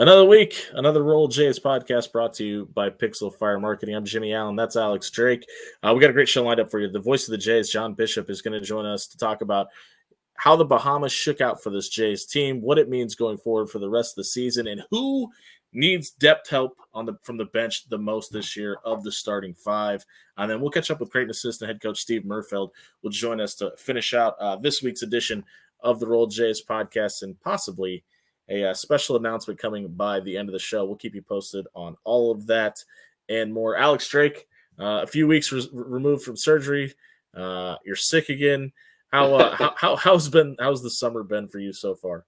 Another week, another Roll Jays podcast brought to you by Pixel Fire Marketing. I'm Jimmy Allen. That's Alex Drake. We got a great show lined up for you. The voice of the Jays, John Bishop, is going to join us to talk about how the Bahamas shook out for this Jays team, what it means going forward for the rest of the season, and who needs depth help from the bench the most this year of the starting five. And then we'll catch up with Creighton assistant head coach Steve Merfeld. Will join us to finish out this week's edition of the Roll Jays podcast and possibly a special announcement coming by the end of the show. We'll keep you posted on all of that and more. Alex Drake, a few weeks removed from surgery. You're sick again. How's the summer been for you so far?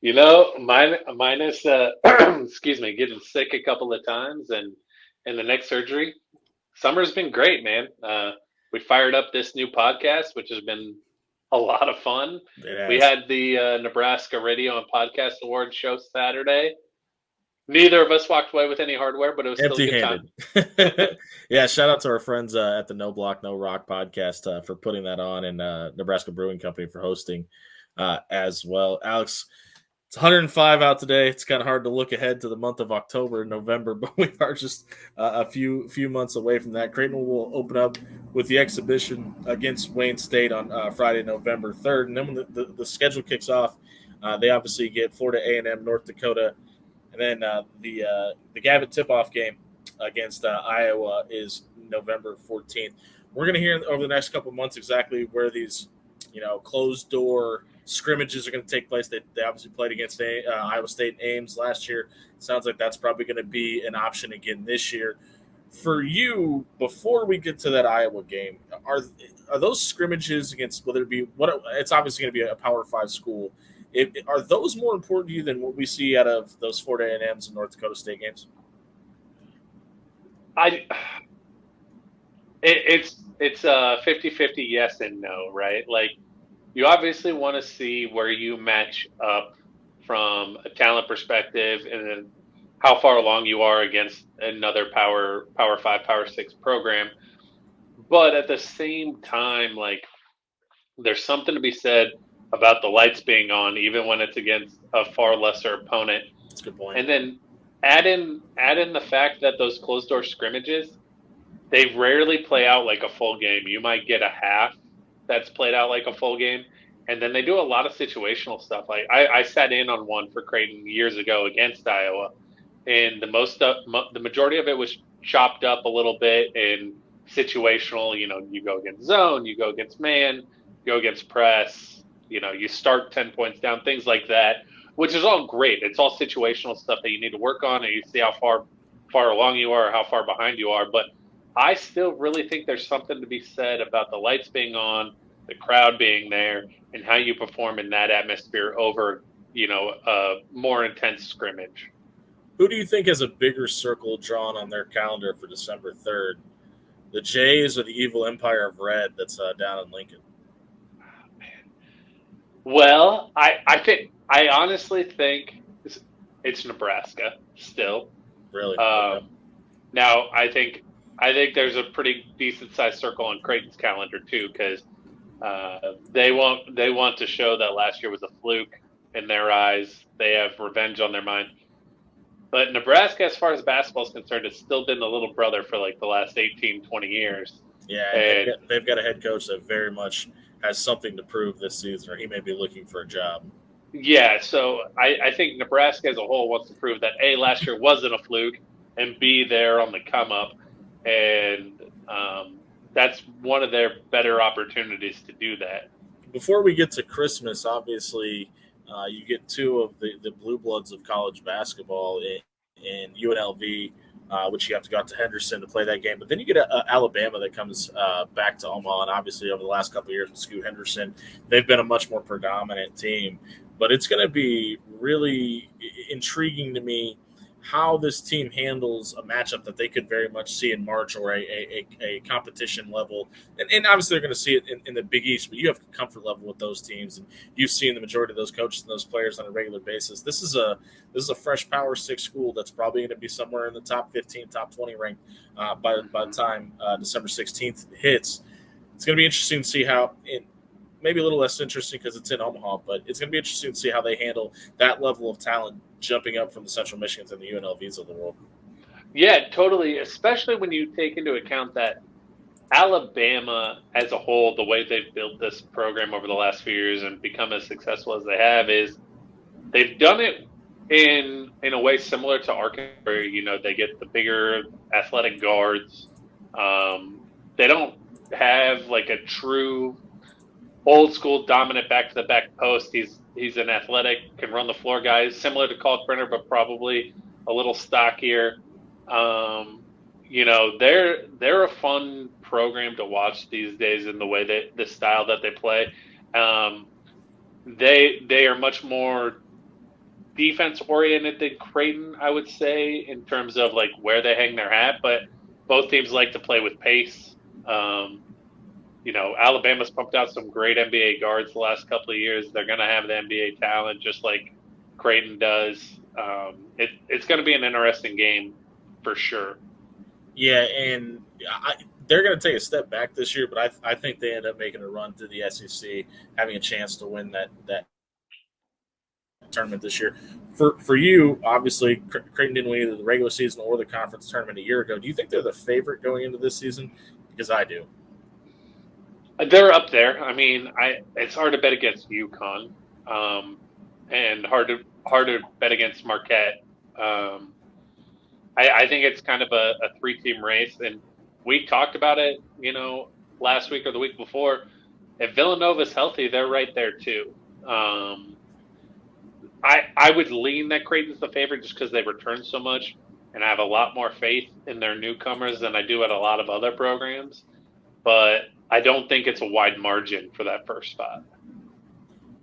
You know, minus excuse me, getting sick a couple of times and the next surgery. Summer's been great, man. We fired up this new podcast, which has been a lot of fun. We had the Nebraska Radio and Podcast Awards show Saturday. Neither of us walked away with any hardware, but it was still a good time. Yeah, shout out to our friends at the No Block, No Rock podcast for putting that on, and Nebraska Brewing Company for hosting as well. Alex, it's 105 out today. It's kind of hard to look ahead to the month of October and November, but we are just a few months away from that. Creighton will open up with the exhibition against Wayne State on Friday, November 3rd. And then when the schedule kicks off, they obviously get Florida A&M, North Dakota, and then the Gavitt tip-off game against Iowa is November 14th. We're going to hear over the next couple of months exactly where these, closed-door scrimmages are going to take place. They obviously played against Iowa State and Ames last year. Sounds like that's probably going to be an option again this year. For you, before we get to that Iowa game, are those scrimmages against whether it be it's obviously going to be a Power 5 school. Are those more important to you than what we see out of those Florida A&Ms and North Dakota State games? It's 50-50 yes and no, right? Like, you obviously want to see where you match up from a talent perspective and then how far along you are against another Power 5, Power 6 program. But at the same time, like, there's something to be said about the lights being on, even when it's against a far lesser opponent. That's a good point. And then add in the fact that those closed-door scrimmages, they rarely play out like a full game. You might get a half that's played out like a full game. And then they do a lot of situational stuff. Like I sat in on one for Creighton years ago against Iowa, and the majority of it was chopped up a little bit in situational. You go against zone, you go against man, you go against press. You start 10 points down, things like that, which is all great. It's all situational stuff that you need to work on, and you see how far along you are, or how far behind you are. But I still really think there's something to be said about the lights being on, the crowd being there, and how you perform in that atmosphere over, a more intense scrimmage. Who do you think has a bigger circle drawn on their calendar for December 3rd? The Jays or the evil Empire of Red that's down in Lincoln? Well, I honestly think it's Nebraska still. Really? Now, I think there's a pretty decent sized circle on Creighton's calendar too, because they want to show that last year was a fluke in their eyes. They have revenge on their mind. But Nebraska, as far as basketball is concerned, has still been the little brother for like the last 18, 20 years. Yeah, and they've got a head coach that very much has something to prove this season, or he may be looking for a job. Yeah, so I think Nebraska as a whole wants to prove that, A, last year wasn't a fluke, and B, they're on the come up. And that's one of their better opportunities to do that. Before we get to Christmas, obviously, you get two of the blue bloods of college basketball in UNLV, which you have to go out to Henderson to play that game. But then you get Alabama that comes back to Omaha, and obviously over the last couple of years with Scoot Henderson, they've been a much more predominant team. But it's going to be really intriguing to me how this team handles a matchup that they could very much see in March or a competition level. And obviously they're going to see it in the Big East, but you have comfort level with those teams. And you've seen the majority of those coaches and those players on a regular basis. This is a fresh Power 6 school that's probably going to be somewhere in the top 15, top 20 rank by the time December 16th hits. It's going to be interesting to see how maybe a little less interesting because it's in Omaha, but it's going to be interesting to see how they handle that level of talent jumping up from the Central Michigans and the UNLVs of the world. Yeah, totally. Especially when you take into account that Alabama as a whole, the way they've built this program over the last few years and become as successful as they have is they've done it in a way similar to Arkansas, where they get the bigger athletic guards. They don't have like a true old school dominant back to the back post. He's an athletic, can run the floor guy, similar to Kalkbrenner, but probably a little stockier. They're a fun program to watch these days in the way that the style that they play. They are much more defense oriented than Creighton, I would say, in terms of like where they hang their hat, but both teams like to play with pace. Alabama's pumped out some great NBA guards the last couple of years. They're going to have the NBA talent just like Creighton does. It's going to be an interesting game for sure. Yeah, and they're going to take a step back this year, but I think they end up making a run to the SEC, having a chance to win that tournament this year. For you, obviously, Creighton didn't win either the regular season or the conference tournament a year ago. Do you think they're the favorite going into this season? Because I do. They're up there. I mean, it's hard to bet against UConn, and hard to bet against Marquette. I think it's kind of a 3-team race, and we talked about it, last week or the week before. If Villanova's healthy, they're right there too. I would lean that Creighton's the favorite just because they return so much, and I have a lot more faith in their newcomers than I do at a lot of other programs. But I don't think it's a wide margin for that first spot.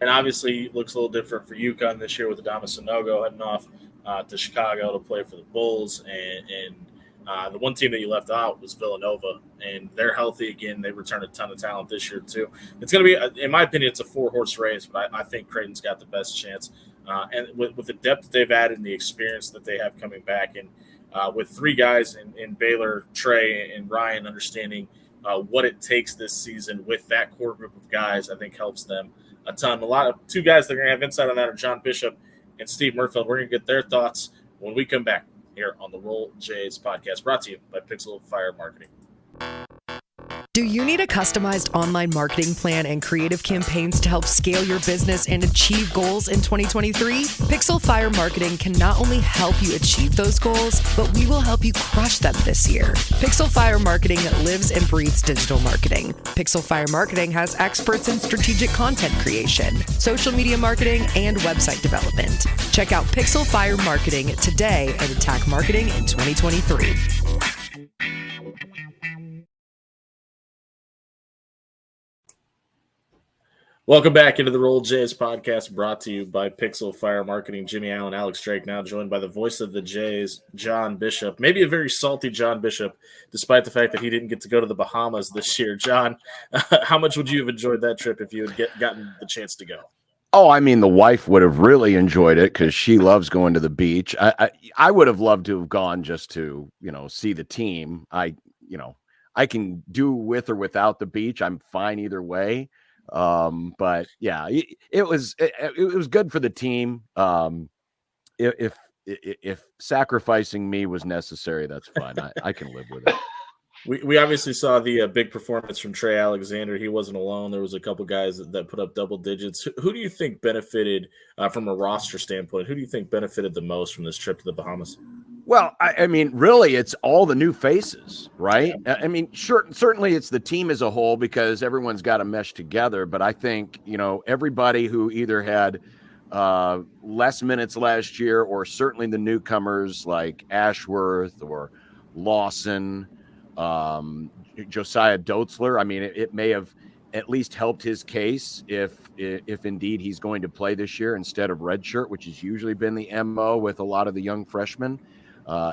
And obviously, it looks a little different for UConn this year with Adama Sanogo heading off to Chicago to play for the Bulls. And the one team that you left out was Villanova, and they're healthy again. They returned a ton of talent this year, too. It's going to be, in my opinion, it's a 4-horse race, but I think Creighton's got the best chance. And with the depth that they've added and the experience that they have coming back, and with 3 guys in Baylor, Trey, and Ryan understanding what it takes this season with that core group of guys, I think helps them a ton. 2 guys that are going to have insight on that are John Bishop and Steve Merfeld. We're going to get their thoughts when we come back here on the Roll Jays podcast, brought to you by Pixel Fire Marketing. Do you need a customized online marketing plan and creative campaigns to help scale your business and achieve goals in 2023? Pixel Fire Marketing can not only help you achieve those goals, but we will help you crush them this year. Pixel Fire Marketing lives and breathes digital marketing. Pixel Fire Marketing has experts in strategic content creation, social media marketing, and website development. Check out Pixel Fire Marketing today and attack marketing in 2023. Welcome back into the Roll Jays podcast, brought to you by Pixel Fire Marketing. Jimmy Allen, Alex Drake, now joined by the voice of the Jays, John Bishop. Maybe a very salty John Bishop, despite the fact that he didn't get to go to the Bahamas this year. John, how much would you have enjoyed that trip if you had gotten the chance to go? Oh, I mean, the wife would have really enjoyed it because she loves going to the beach. I would have loved to have gone just to, see the team. I can do with or without the beach. I'm fine either way. But yeah, it was good for the team. If sacrificing me was necessary, that's fine. I can live with it. We obviously saw the big performance from Trey Alexander. He wasn't alone. There was a couple guys that put up double digits. Who do you think benefited from a roster standpoint? Who do you think benefited the most from this trip to the Bahamas? Well, I mean, really, it's all the new faces, right? Yeah. I mean, certainly it's the team as a whole because everyone's got to mesh together. But I think, everybody who either had less minutes last year or certainly the newcomers like Ashworth or Lawson, Josiah Dotzler. I mean, it may have at least helped his case if indeed he's going to play this year instead of redshirt, which has usually been the MO with a lot of the young freshmen.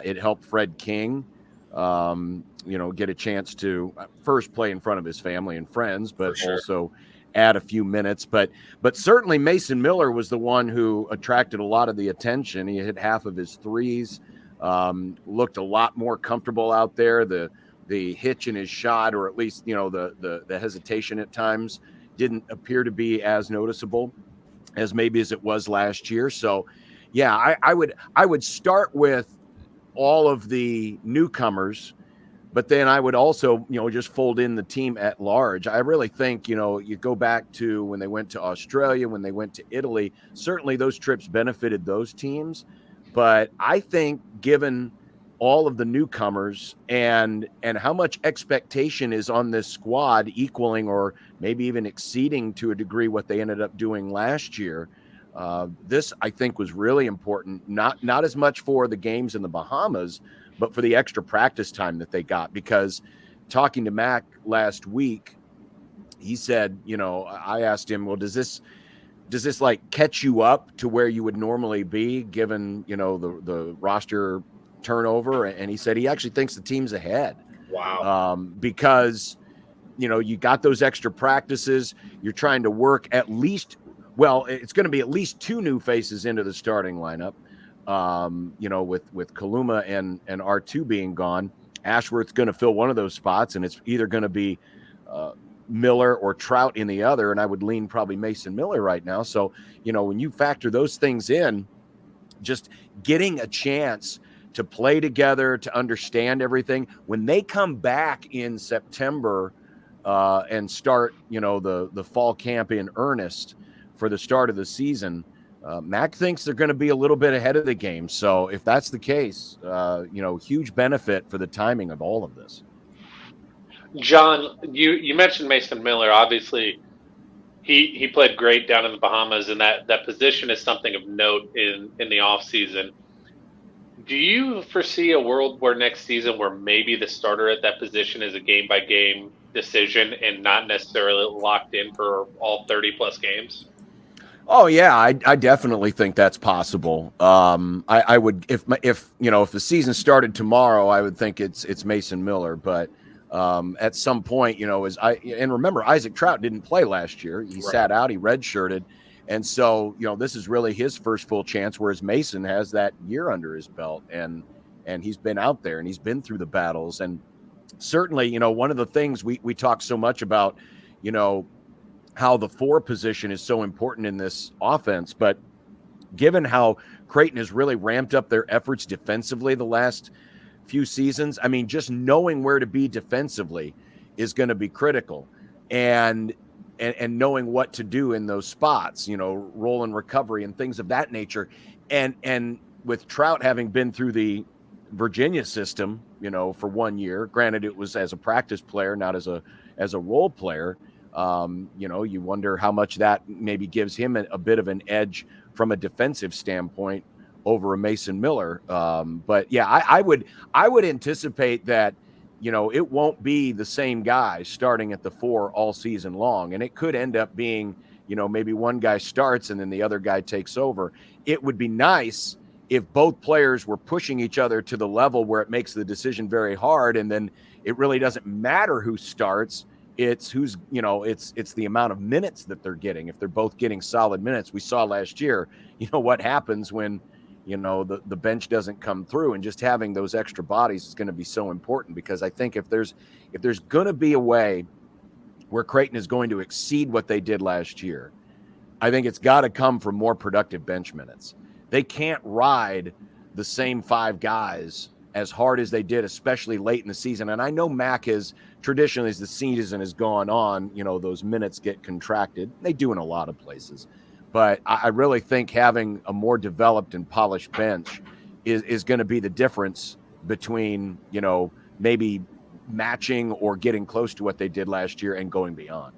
It helped Fred King, get a chance to first play in front of his family and friends, but also add a few minutes. But certainly Mason Miller was the one who attracted a lot of the attention. He hit half of his threes, looked a lot more comfortable out there. The hitch in his shot, or at least, the hesitation at times didn't appear to be as noticeable as maybe as it was last year. So, yeah, I would start with all of the newcomers, but then I would also, just fold in the team at large. I really think, you go back to when they went to Australia, when they went to Italy, certainly those trips benefited those teams. But I think given all of the newcomers and how much expectation is on this squad equaling or maybe even exceeding to a degree what they ended up doing last year, this I think was really important, not as much for the games in the Bahamas, but for the extra practice time that they got. Because talking to Mac last week, he said, I asked him, well, does this like catch you up to where you would normally be given, the roster turnover? And he said he actually thinks the team's ahead. Wow. Because, you got those extra practices. You're trying to work at least, well, it's going to be at least 2 new faces into the starting lineup. With Kaluma and R2 being gone, Ashworth's going to fill one of those spots, and it's either going to be Miller or Trout in the other. And I would lean probably Mason Miller right now. So, when you factor those things in, just getting a chance to play together, to understand everything when they come back in September and start, the fall camp in earnest for the start of the season. Mac thinks they're going to be a little bit ahead of the game. So if that's the case, huge benefit for the timing of all of this. John, you mentioned Mason Miller. Obviously, he played great down in the Bahamas, and that position is something of note in the off season. Do you foresee a world where next season where maybe the starter at that position is a game-by-game decision and not necessarily locked in for all 30-plus games? Oh yeah, I definitely think that's possible. I would if the season started tomorrow, I would think it's Mason Miller. But at some point, and remember, Isaac Trout didn't play last year. He sat out. He redshirted, and so this is really his first full chance. Whereas Mason has that year under his belt, and he's been out there and he's been through the battles. And certainly, one of the things we talk so much about, how the 4 position is so important in this offense. But given how Creighton has really ramped up their efforts defensively the last few seasons, I mean, just knowing where to be defensively is going to be critical. And knowing what to do in those spots, roll and recovery and things of that nature. And with Trout having been through the Virginia system, for 1 year, granted it was as a practice player, not as a role player, you wonder how much that maybe gives him a bit of an edge from a defensive standpoint over a Mason Miller. But yeah, I would anticipate that, it won't be the same guy starting at the 4 all season long. And it could end up being, maybe one guy starts and then the other guy takes over. It would be nice if both players were pushing each other to the level where it makes the decision very hard. And then it really doesn't matter who starts. It's who's, it's the amount of minutes that they're getting. If they're both getting solid minutes, we saw last year, what happens when, the bench doesn't come through, and just having those extra bodies is going to be so important. Because I think if there's going to be a way where Creighton is going to exceed what they did last year, I think it's got to come from more productive bench minutes. They can't ride the same 5 guys as hard as they did, especially late in the season. And I know Mac has traditionally, as the season has gone on, those minutes get contracted. They do in a lot of places. But I really think having a more developed and polished bench is going to be the difference between, maybe matching or getting close to what they did last year and going beyond.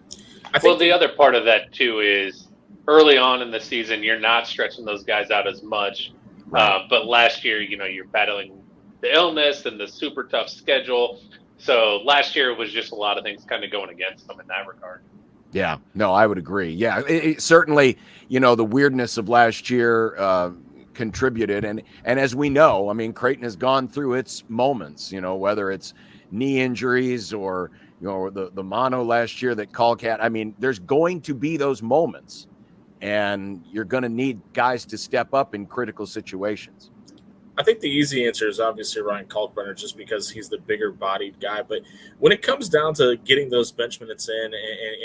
Well, the other part of that, too, is early on in the season, you're not stretching those guys out as much. Right. But last year, you're battling the illness and the super tough schedule. So last year was just a lot of things kind of going against them in that regard. Yeah, no, I would agree. Yeah, it certainly, the weirdness of last year contributed. And as we know, I mean, Creighton has gone through its moments, whether it's knee injuries or, the mono last year that Callcat. I mean, there's going to be those moments, and you're going to need guys to step up in critical situations. I think the easy answer is obviously Ryan Kalkbrenner, just because he's the bigger bodied guy. But when it comes down to getting those bench minutes in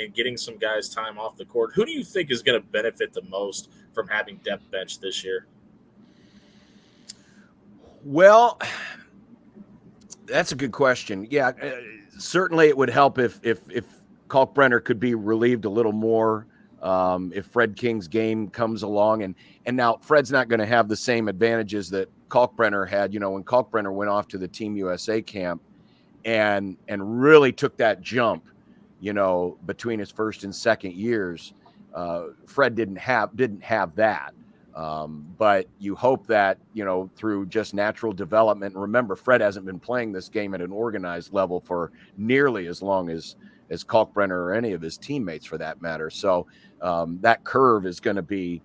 and getting some guys time off the court, who do you think is going to benefit the most from having depth bench this year? Well, that's a good question. Yeah, certainly it would help if Kalkbrenner could be relieved a little more. If Fred King's game comes along, and now Fred's not going to have the same advantages that Kalkbrenner had. When Kalkbrenner went off to the Team USA camp and really took that jump, between his first and second years, Fred didn't have that. But you hope that, through just natural development. And remember, Fred hasn't been playing this game at an organized level for nearly as long as Kalkbrenner or any of his teammates, for that matter. So that curve is going to be,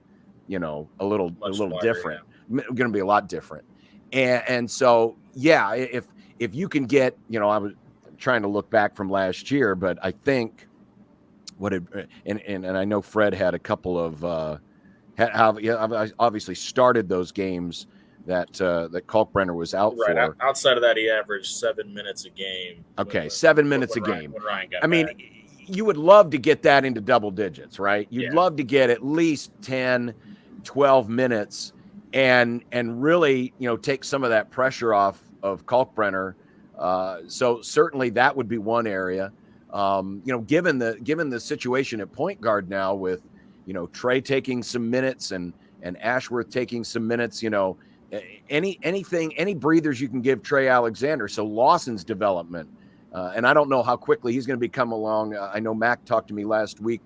a little different. Yeah. Going to be a lot different. And so, yeah, if you can get, I was trying to look back from last year, but I think and I know Fred had a couple of obviously started those games that Kalkbrenner was out for. Outside of that, he averaged 7 minutes a game. Okay, 7 minutes a game. When Ryan got back. Mean, you would love to get that into double digits, right? You'd love to get at least 10, 12 minutes and really, take some of that pressure off of Kalkbrenner. So certainly that would be one area. Given the situation at point guard now with, Trey taking some minutes and Ashworth taking some minutes, any breathers you can give Trey Alexander. So Lawson's development, and I don't know how quickly he's going to become along. I know Mac talked to me last week,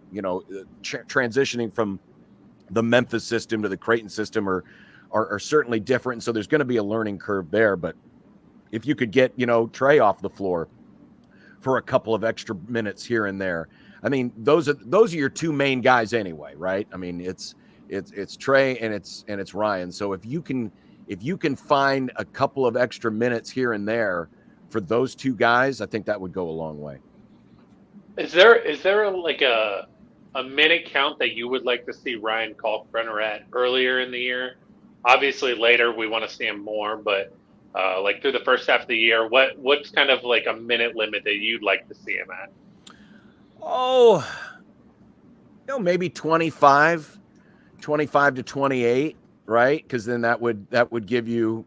transitioning from the Memphis system to the Creighton system are certainly different. So there's going to be a learning curve there. But if you could get, Trey off the floor for a couple of extra minutes here and there, I mean, those are your two main guys anyway, right? I mean, it's Trey and it's Ryan. So if you can find a couple of extra minutes here and there for those two guys, I think that would go a long way. Is there like a minute count that you would like to see Ryan Kalkbrenner at earlier in the year? Obviously later we want to see him more, but like through the first half of the year, what's kind of like a minute limit that you'd like to see him at? Oh, maybe 25 to 28, right? Because then that would give you,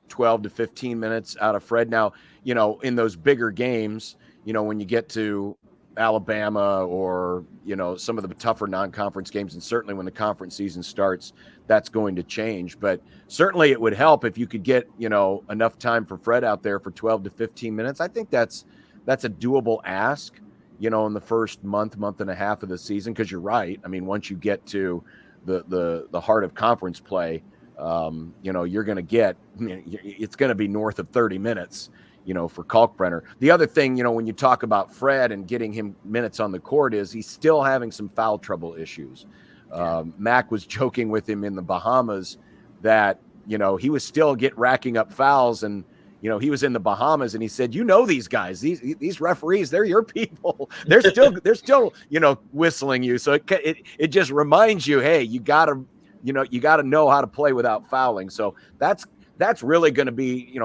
12 to 15 minutes out of Fred. Now, in those bigger games, when you get to Alabama or, some of the tougher non-conference games, and certainly when the conference season starts, that's going to change. But certainly it would help if you could get, enough time for Fred out there for 12 to 15 minutes. I think that's a doable ask, in the first month and a half of the season, because you're right. I mean, once you get to the heart of conference play, you're going to get, it's going to be north of 30 minutes, for Kalkbrenner. The other thing, when you talk about Fred and getting him minutes on the court, is he's still having some foul trouble issues. Mac was joking with him in the Bahamas that, he was still racking up fouls, and he was in the Bahamas and he said, these guys, these referees, they're your people. They're still, whistling you. So it just reminds you, hey, you gotta know how to play without fouling. So that's really going to be,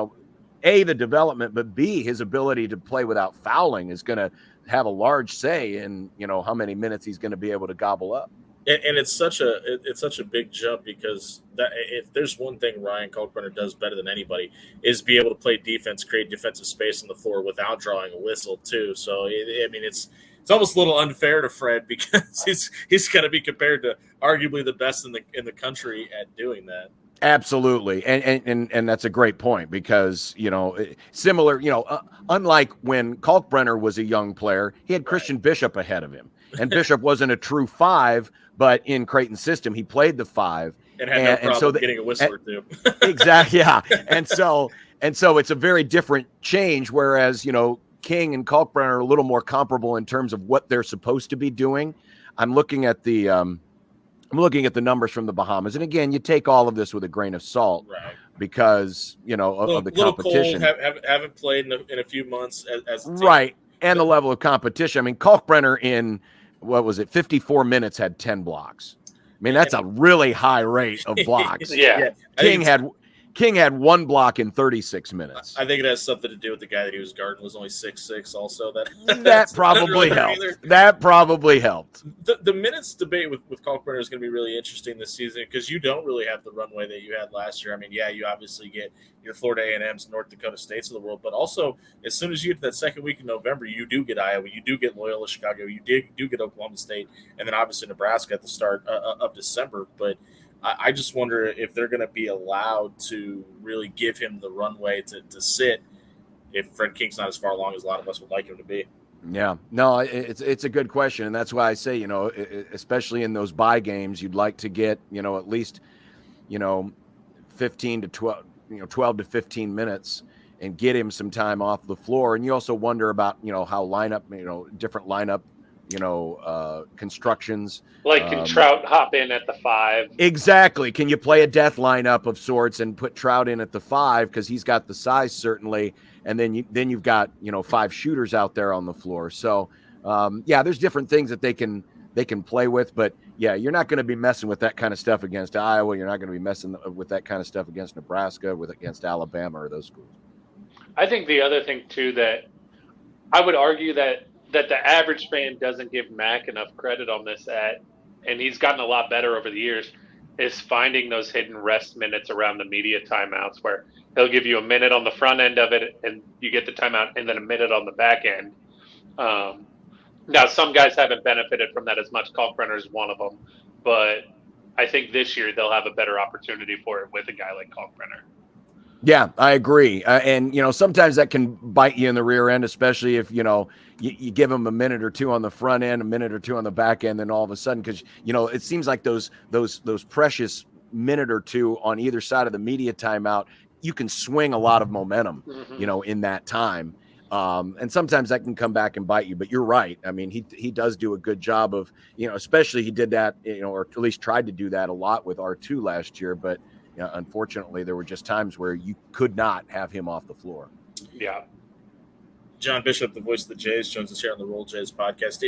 A, the development, but B, his ability to play without fouling is going to have a large say in, how many minutes he's going to be able to gobble up. And it's such a big jump, because if there's one thing Ryan Kalkbrenner does better than anybody, is be able to play defense, create defensive space on the floor without drawing a whistle too. So it's almost a little unfair to Fred, because he's going to be compared to arguably the best in the country at doing that. Absolutely, and that's a great point, because similar, unlike when Kalkbrenner was a young player, he had Christian Bishop ahead of him, and Bishop wasn't a true five. But in Creighton's system, he played the five, and had no problem getting a whistle or two. Exactly, yeah. And so it's a very different change. Whereas King and Kalkbrenner are a little more comparable in terms of what they're supposed to be doing. I'm looking at the numbers from the Bahamas, and again, you take all of this with a grain of salt, right? Because of the competition. Haven't played in a few months as a team. Right, and the level of competition. I mean, Kalkbrenner in 54 minutes had 10 blocks. I mean, that's a really high rate of blocks. Yeah. King King had one block in 36 minutes. I think it has something to do with the guy that he was guarding was only 6'6". Also, that probably helped. That probably helped. The minutes debate with Kalkbrenner is going to be really interesting this season because you don't really have the runway that you had last year. I mean, yeah, you obviously get your Florida A&Ms, North Dakota States of the world, but also as soon as you get to that second week in November, you do get Iowa, you do get Loyola Chicago, you do get Oklahoma State, and then obviously Nebraska at the start of December. But I just wonder if they're going to be allowed to really give him the runway to sit if Fred King's not as far along as a lot of us would like him to be. Yeah, no, it's a good question, and that's why I say, especially in those bye games, you'd like to get, at least, 15 to 12, 12 to 15 minutes and get him some time off the floor. And you also wonder about, how lineup, different lineup, constructions. Like, can Trout hop in at the 5? Exactly. Can you play a death lineup of sorts and put Trout in at the 5 because he's got the size certainly, and then you've got 5 shooters out there on the floor. So there's different things that they can play with, but yeah, you're not going to be messing with that kind of stuff against Iowa. You're not going to be messing with that kind of stuff against Nebraska, against Alabama or those schools. I think the other thing too that I would argue that the average fan doesn't give Mac enough credit on this and he's gotten a lot better over the years, is finding those hidden rest minutes around the media timeouts where he'll give you a minute on the front end of it and you get the timeout and then a minute on the back end. Now, some guys haven't benefited from that as much. Kalkbrenner is one of them. But I think this year they'll have a better opportunity for it with a guy like Kalkbrenner. Yeah, I agree. And, sometimes that can bite you in the rear end, especially if, you give them a minute or two on the front end, a minute or two on the back end, then all of a sudden, because, it seems like those precious minute or two on either side of the media timeout, you can swing a lot of momentum, in that time. And sometimes that can come back and bite you, but you're right. I mean, he does do a good job of, especially he did that, or at least tried to do that a lot with R2 last year, but unfortunately, there were just times where you could not have him off the floor. Yeah. John Bishop, the voice of the Jays, joins us here on the Bluejays podcast.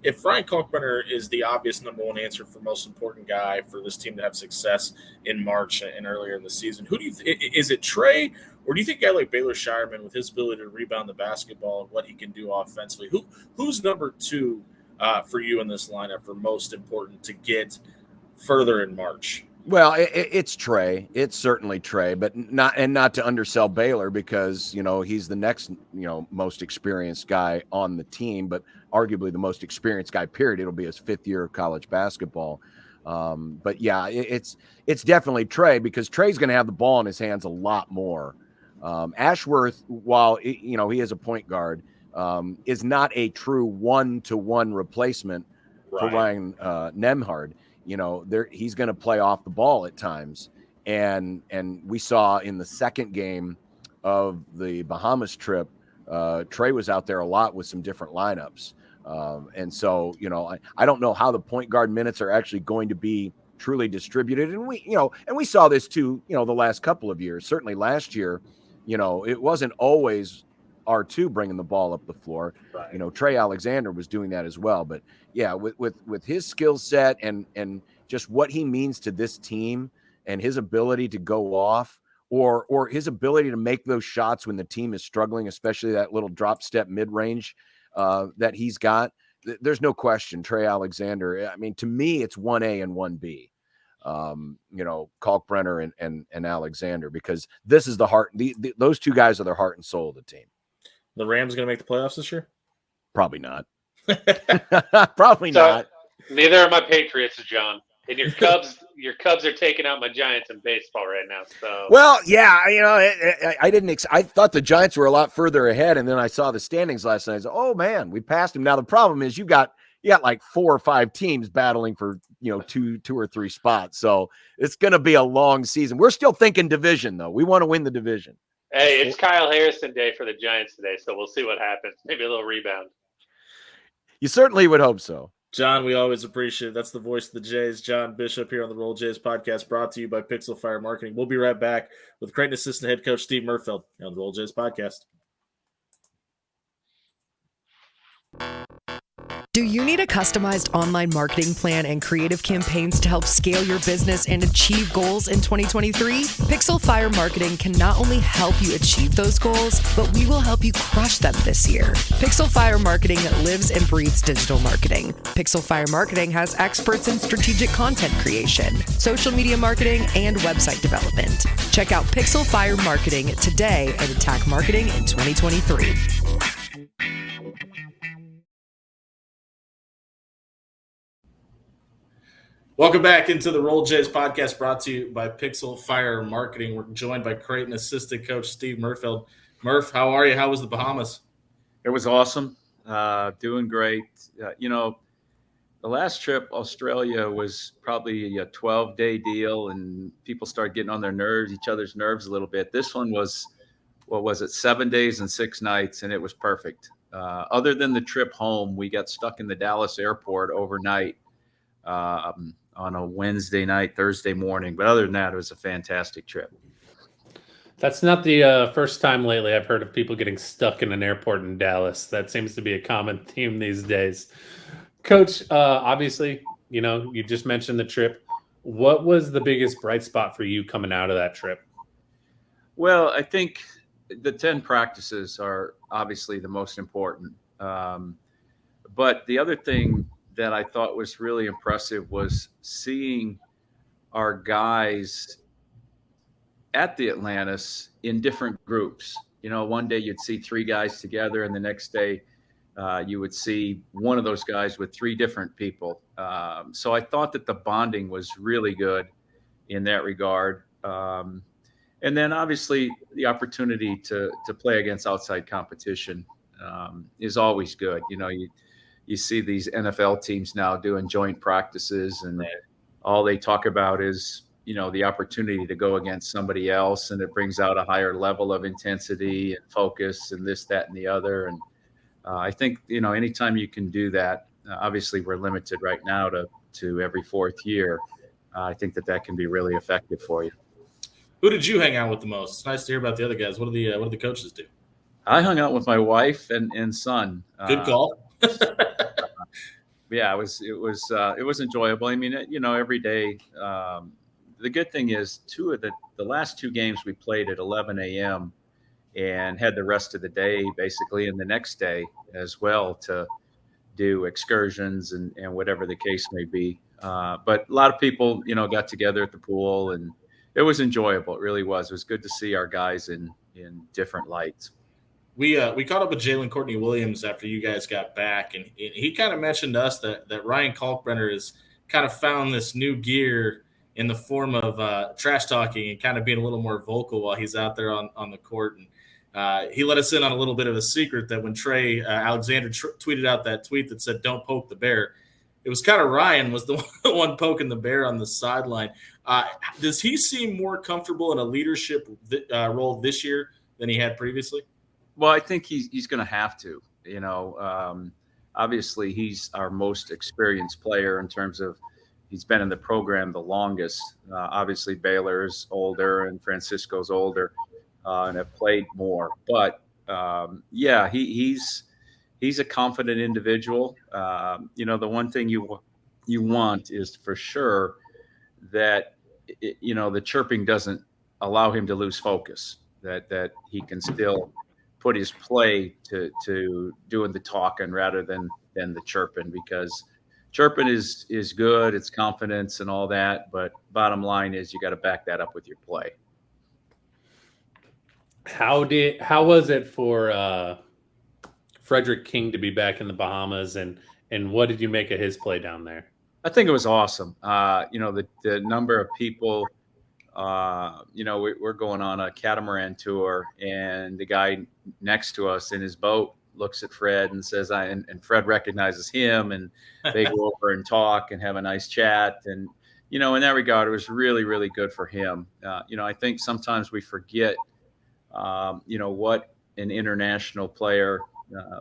If Ryan Kalkbrenner is the obvious number one answer for most important guy for this team to have success in March and earlier in the season, who do you is it Trey, or do you think a guy like Baylor Shireman, with his ability to rebound the basketball and what he can do offensively, who's number 2 for you in this lineup for most important to get further in March? Well, it's Trey. It's certainly Trey, but not to undersell Baylor because, he's the next, most experienced guy on the team, but arguably the most experienced guy, period. It'll be his 5th year of college basketball. But yeah, it's definitely Trey because Trey's going to have the ball in his hands a lot more. Ashworth, while, he is a point guard, is not a true 1-to-1 replacement for Ryan Nembhard. He's going to play off the ball at times. And we saw in the second game of the Bahamas trip, Trey was out there a lot with some different lineups. And so, I don't know how the point guard minutes are actually going to be truly distributed. And we saw this too, the last couple of years, certainly last year, it wasn't always R2 bringing the ball up the floor. Right. Trey Alexander was doing that as well. But yeah, with his skill set and just what he means to this team and his ability to go off or his ability to make those shots when the team is struggling, especially that little drop step mid-range that he's got, there's no question Trey Alexander. I mean, to me, it's 1A and 1B. Kalkbrenner and Alexander, because this is the heart. Those two guys are the heart and soul of the team. The Rams going to make the playoffs this year? Probably not. Probably not. Neither are my Patriots, John. And your Cubs are taking out my Giants in baseball right now. So well, yeah, I thought the Giants were a lot further ahead, and then I saw the standings last night. I said, oh man, we passed them. Now the problem is you got like 4 or 5 teams battling for 2 or 3 spots. So it's going to be a long season. We're still thinking division though. We want to win the division. Hey, it's Kyle Harrison Day for the Giants today, so we'll see what happens. Maybe a little rebound. You certainly would hope so. John, we always appreciate it. That's the voice of the Jays, John Bishop, here on the Bluejays podcast, brought to you by Pixel Fire Marketing. We'll be right back with Creighton assistant head coach Steve Merfeld on the Bluejays podcast. Do you need a customized online marketing plan and creative campaigns to help scale your business and achieve goals in 2023? Pixel Fire Marketing can not only help you achieve those goals, but we will help you crush them this year. Pixel Fire Marketing lives and breathes digital marketing. Pixel Fire Marketing has experts in strategic content creation, social media marketing, and website development. Check out Pixel Fire Marketing today and attack marketing in 2023. Welcome back into the Bluejays podcast brought to you by Pixel Fire Marketing. We're joined by Creighton assistant coach Steve Merfeld. Murph, how are you? How was the Bahamas? It was awesome. Doing great. The last trip, Australia, was probably a 12-day deal, and people started getting on each other's nerves a little bit. This one was, 7 days and 6 nights, and it was perfect. Other than the trip home, we got stuck in the Dallas airport overnight on a Wednesday night, Thursday morning. But other than that, it was a fantastic trip. That's not the first time lately I've heard of people getting stuck in an airport in Dallas. That seems to be a common theme these days. Coach, obviously, you just mentioned the trip. What was the biggest bright spot for you coming out of that trip? Well, I think the 10 practices are obviously the most important. But the other thing that I thought was really impressive was seeing our guys at the Atlantis in different groups. One day you'd see 3 guys together, and the next day you would see one of those guys with 3 different people. So I thought that the bonding was really good in that regard. And then obviously the opportunity to play against outside competition is always good. You see these NFL teams now doing joint practices, and all they talk about is, the opportunity to go against somebody else, and it brings out a higher level of intensity and focus and this, that, and the other. And I think, anytime you can do that, obviously we're limited right now to every 4th year. I think that can be really effective for you. Who did you hang out with the most? It's nice to hear about the other guys. What do the coaches do? I hung out with my wife and son. Good call. Yeah, it was enjoyable. I mean, every day. The good thing is the last 2 games we played at 11 a.m. and had the rest of the day basically, and the next day as well to do excursions and whatever the case may be. But a lot of people, got together at the pool, and it was enjoyable. It really was. It was good to see our guys in different lights. We caught up with Jalen Courtney Williams after you guys got back, and he kind of mentioned to us that Ryan Kalkbrenner has kind of found this new gear in the form of trash talking and kind of being a little more vocal while he's out there on the court. And he let us in on a little bit of a secret that when Trey Alexander tweeted out that tweet that said, "Don't poke the bear," it was kind of Ryan was the one poking the bear on the sideline. Does he seem more comfortable in a leadership role this year than he had previously? Well, I think he's going to have to. Obviously, he's our most experienced player in terms of he's been in the program the longest. Obviously, Baylor's older and Francisco's older and have played more. But, he's a confident individual. The one thing you want is for sure that, the chirping doesn't allow him to lose focus, that he can still put his play to doing the talking rather than the chirping, because chirping is good. It's confidence and all that. But bottom line is you got to back that up with your play. How was it for Frederick King to be back in the Bahamas, and what did you make of his play down there? I think it was awesome. The number of people, we're going on a catamaran tour, and the guy next to us in his boat looks at Fred and says, and Fred recognizes him, and they go over and talk and have a nice chat. And, in that regard, it was really, really good for him. I think sometimes we forget, what an international player,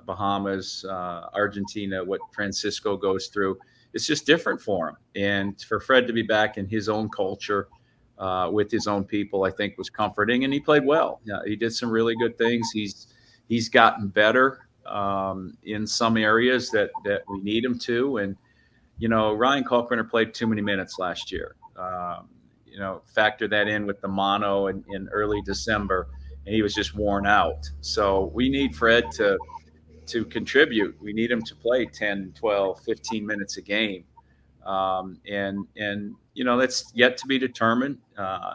Bahamas, Argentina, what Francisco goes through. It's just different for him. And for Fred to be back in his own culture, with his own people, I think was comforting, and he played well. He did some really good things. He's gotten better in some areas that we need him to. And, Ryan Kalkbrenner played too many minutes last year. Factor that in with the mono in early December, and he was just worn out. So we need Fred to contribute. We need him to play 10, 12, 15 minutes a game. And that's yet to be determined.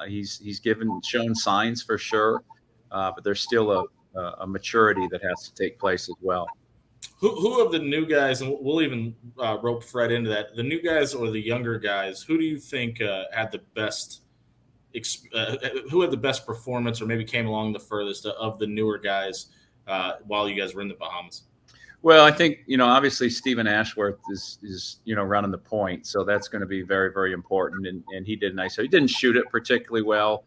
He's shown signs for sure, but there's still a maturity that has to take place as well. Who of the new guys, and we'll even rope Fred into that, the new guys or the younger guys, who do you think had the best who had the best performance or maybe came along the furthest of the newer guys while you guys were in the Bahamas? Well, I think, obviously Stephen Ashworth is running the point. So that's going to be very, very important. And he did nice. So he didn't shoot it particularly well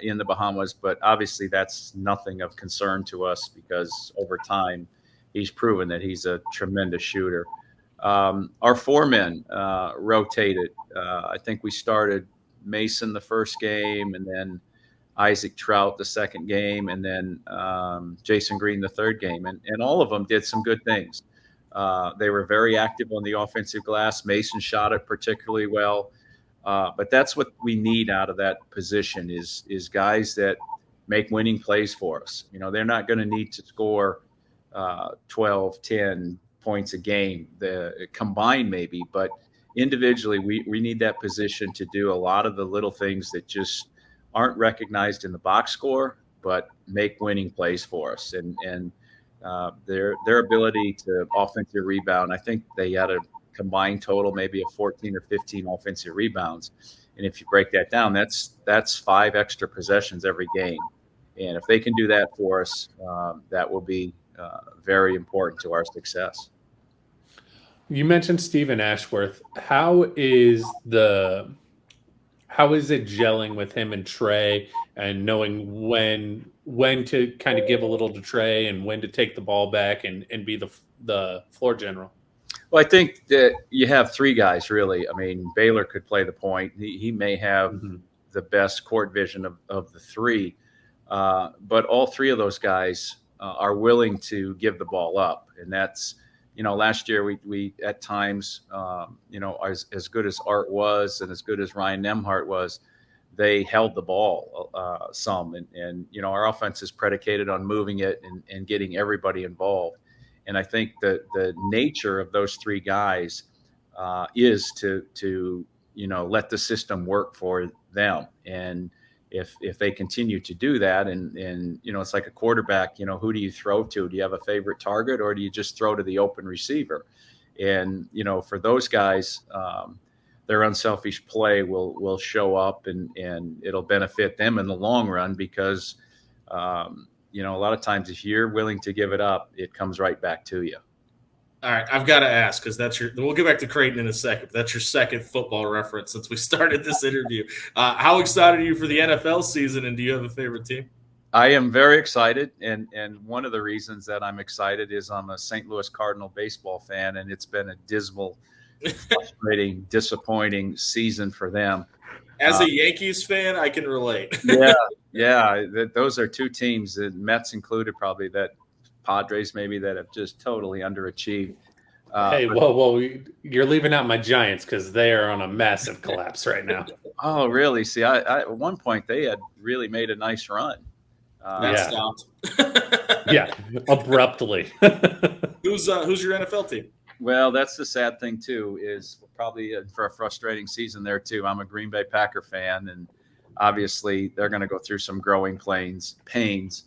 in the Bahamas, but obviously that's nothing of concern to us because over time he's proven that he's a tremendous shooter. Our four men rotated. I think we started Mason the first game, and then Isaac Trout the second game, and then Jason Green the third game. And all of them did some good things. They were very active on the offensive glass. Mason shot it particularly well. But that's what we need out of that position is guys that make winning plays for us. They're not going to need to score 12, 10 points a game, the combined maybe, but individually we need that position to do a lot of the little things that just aren't recognized in the box score, but make winning plays for us. And their ability to offensive rebound, I think they had a combined total maybe of 14 or 15 offensive rebounds. And if you break that down, that's 5 extra possessions every game. And if they can do that for us, that will be very important to our success. You mentioned Stephen Ashworth. How is it gelling with him and Trey, and knowing when to kind of give a little to Trey and when to take the ball back and be the floor general? Well, I think that you have 3 guys really. I mean, Baylor could play the point. He may have the best court vision of the 3, but all 3 of those guys are willing to give the ball up, and that's. Last year we at times, as good as Art was and as good as Ryan Nemhart was, they held the ball some. And our offense is predicated on moving it and getting everybody involved. And I think that the nature of those 3 guys is to let the system work for them. And if they continue to do that, and it's like a quarterback, who do you throw to? Do you have a favorite target, or do you just throw to the open receiver? And for those guys, their unselfish play will show up, and it'll benefit them in the long run because a lot of times if you're willing to give it up, it comes right back to you. All right, I've got to ask because we'll get back to Creighton in a second. But that's your second football reference since we started this interview. How excited are you for the NFL season, and do you have a favorite team? I am very excited, and one of the reasons that I'm excited is I'm a St. Louis Cardinal baseball fan, and it's been a dismal, frustrating, disappointing season for them. As a Yankees fan, I can relate. Yeah, those are 2 teams, the Mets included, probably that. Padres maybe that have just totally underachieved. Whoa! You're leaving out my Giants because they are on a massive collapse right now. Oh, really? See, I at one point they had really made a nice run. Stopped. Yeah, abruptly. Who's your NFL team? Well, that's the sad thing too. Is probably for a frustrating season there too. I'm a Green Bay Packer fan, and obviously they're going to go through some growing pains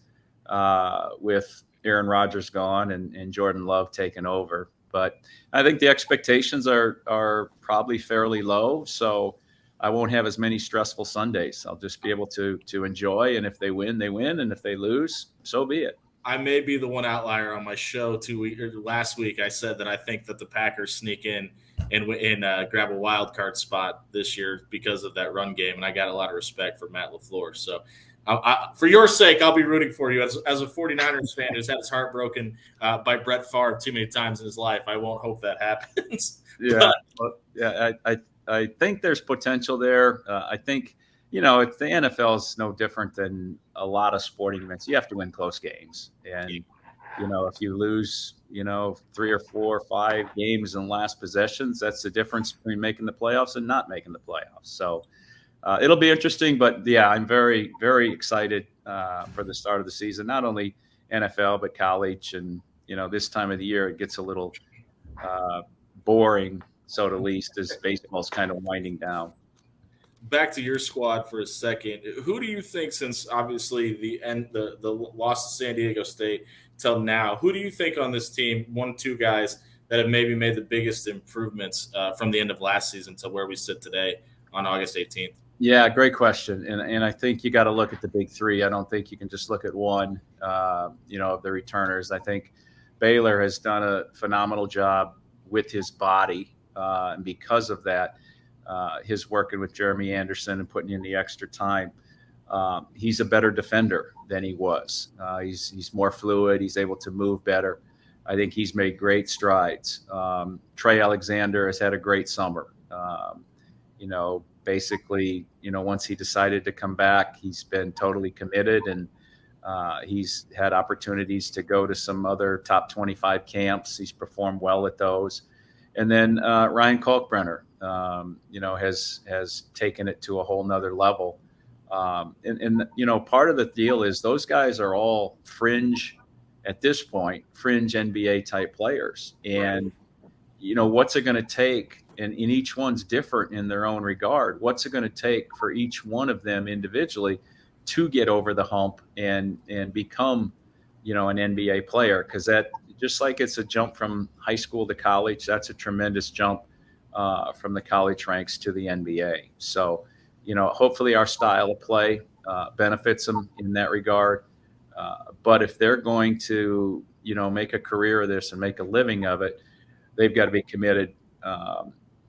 with Aaron Rodgers gone and Jordan Love taking over. But I think the expectations are probably fairly low. So I won't have as many stressful Sundays. I'll just be able to enjoy. And if they win, they win. And if they lose, so be it. I may be the one outlier on my show last week. I said that I think that the Packers sneak in and grab a wild card spot this year because of that run game. And I got a lot of respect for Matt LaFleur. So for your sake, I'll be rooting for you. As a 49ers fan who's had his heart broken by Brett Favre too many times in his life, I won't hope that happens. Yeah, I think there's potential there. I think, it's the NFL is no different than a lot of sporting events. You have to win close games. And if you lose, 3 or 4 or 5 games in last possessions, that's the difference between making the playoffs and not making the playoffs. So it'll be interesting, but yeah, I'm very, very excited for the start of the season, not only NFL, but college. And, this time of the year, it gets a little boring, so to least, as baseball's kind of winding down. Back to your squad for a second. Who do you think, since obviously the loss to San Diego State till now, who do you think on this team, 1-2 guys that have maybe made the biggest improvements from the end of last season to where we sit today on August 18th? Yeah, great question. And I think you got to look at the big three. I don't think you can just look at one, of the returners. I think Baylor has done a phenomenal job with his body. And because of that, his working with Jeremy Anderson and putting in the extra time, he's a better defender than he was. He's more fluid. He's able to move better. I think he's made great strides. Trey Alexander has had a great summer. Basically, once he decided to come back, he's been totally committed, and he's had opportunities to go to some other top 25 camps. He's performed well at those. And then Ryan Kalkbrenner, has taken it to a whole nother level. And part of the deal is those guys are all fringe NBA type players. And, what's it going to take? And each one's different in their own regard. What's it going to take for each one of them individually to get over the hump and become, an NBA player? Because that, just like it's a jump from high school to college, that's a tremendous jump from the college ranks to the NBA. So, hopefully our style of play benefits them in that regard. But if they're going to, make a career of this and make a living of it, they've got to be committed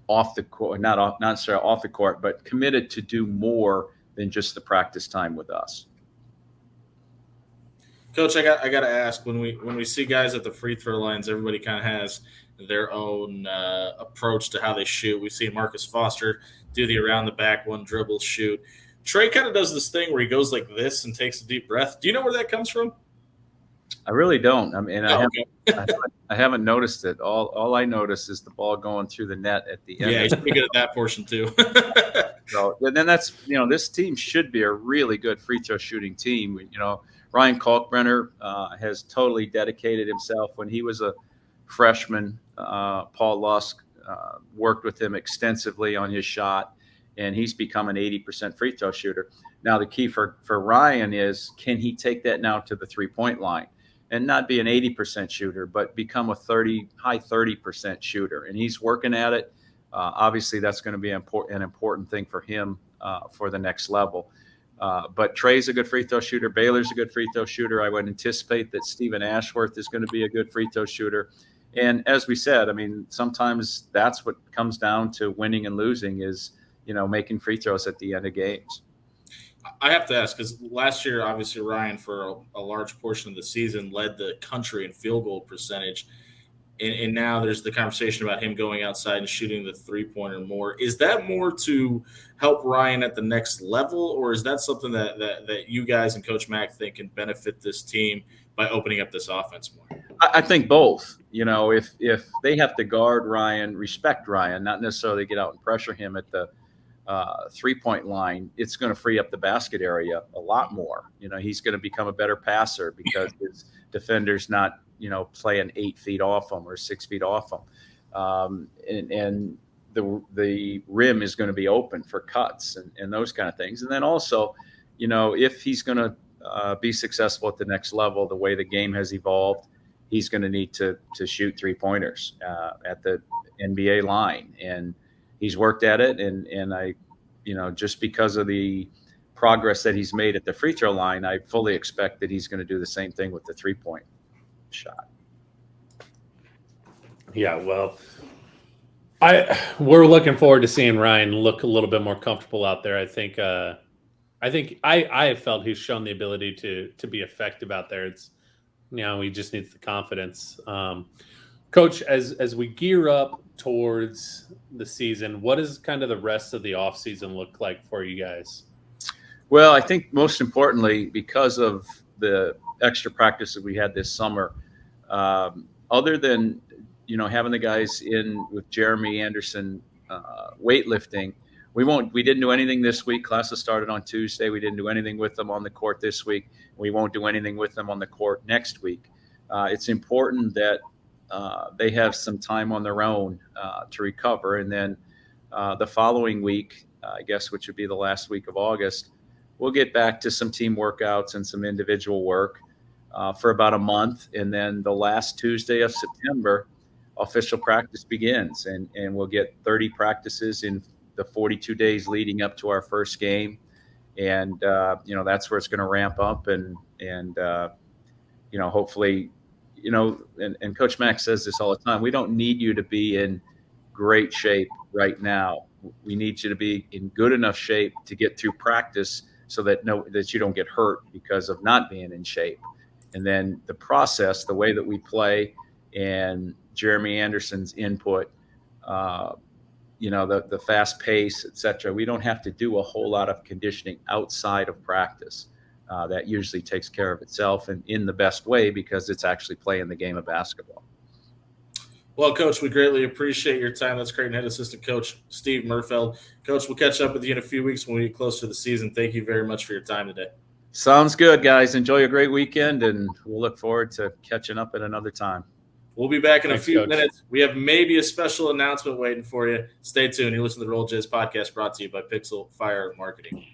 off the court, not necessarily off the court, but committed to do more than just the practice time with us. Coach, I got to ask, when we see guys at the free throw lines, everybody kind of has their own approach to how they shoot. We've seen Marcus Foster do the around the back one dribble shoot. Trey kind of does this thing where he goes like this and takes a deep breath. Do you know where that comes from? I really don't. I mean, I haven't noticed it. All I notice is the ball going through the net at the end. Yeah, he's pretty good at that portion too. So then that's, this team should be a really good free throw shooting team. Ryan Kalkbrenner has totally dedicated himself. When he was a freshman, Paul Lusk worked with him extensively on his shot, and he's become an 80% free throw shooter. Now, the key for Ryan is, can he take that now to the 3-point line and not be an 80% shooter, but become a high 30% shooter? And he's working at it. Obviously, that's going to be an important thing for him for the next level. But Trey's a good free throw shooter. Baylor's a good free throw shooter. I would anticipate that Stephen Ashworth is going to be a good free throw shooter. And as we said, I mean, sometimes that's what comes down to winning and losing is, making free throws at the end of games. I have to ask, because last year, obviously, Ryan, for a large portion of the season, led the country in field goal percentage. And now there's the conversation about him going outside and shooting the 3-pointer more. Is that more to help Ryan at the next level, or is that something that you guys and Coach Mack think can benefit this team by opening up this offense more? I think both. If they have to guard Ryan, respect Ryan, not necessarily get out and pressure him at the 3-point line, it's going to free up the basket area a lot more. He's going to become a better passer because his defender's not, playing 8 feet off him or 6 feet off him. And the rim is going to be open for cuts and those kind of things. And then also, if he's going to be successful at the next level, the way the game has evolved, he's going to need to shoot 3-pointers at the NBA line. And he's worked at it. And I, just because of the progress that he's made at the free throw line, I fully expect that he's going to do the same thing with the 3-point shot. Yeah, well, we're looking forward to seeing Ryan look a little bit more comfortable out there. I think I have felt he's shown the ability to be effective out there. It's, he just needs the confidence. Coach, as we gear up towards the season, what does kind of the rest of the offseason look like for you guys? Well, I think most importantly, because of the extra practice that we had this summer, other than, having the guys in with Jeremy Anderson weightlifting, we didn't do anything this week. Classes started on Tuesday. We didn't do anything with them on the court this week. We won't do anything with them on the court next week. It's important that they have some time on their own to recover. And then the following week, I guess, which would be the last week of August, we'll get back to some team workouts and some individual work for about a month. And then the last Tuesday of September, official practice begins. And we'll get 30 practices in the 42 days leading up to our first game. And, that's where it's going to ramp up. And hopefully, and Coach Max says this all the time, we don't need you to be in great shape right now. We need you to be in good enough shape to get through practice so that you don't get hurt because of not being in shape. And then the process, the way that we play, and Jeremy Anderson's input, the fast pace, et cetera. We don't have to do a whole lot of conditioning outside of practice. That usually takes care of itself, and in the best way, because it's actually playing the game of basketball. Well, Coach, we greatly appreciate your time. That's Creighton head assistant coach Steve Merfeld. Coach, we'll catch up with you in a few weeks when we get closer to the season. Thank you very much for your time today. Sounds good, guys. Enjoy a great weekend, and we'll look forward to catching up at another time. We'll be back in Thanks, a few Coach. minutes. We have maybe a special announcement waiting for you. Stay tuned. You listen to the Bluejays podcast brought to you by Pixel Fire Marketing.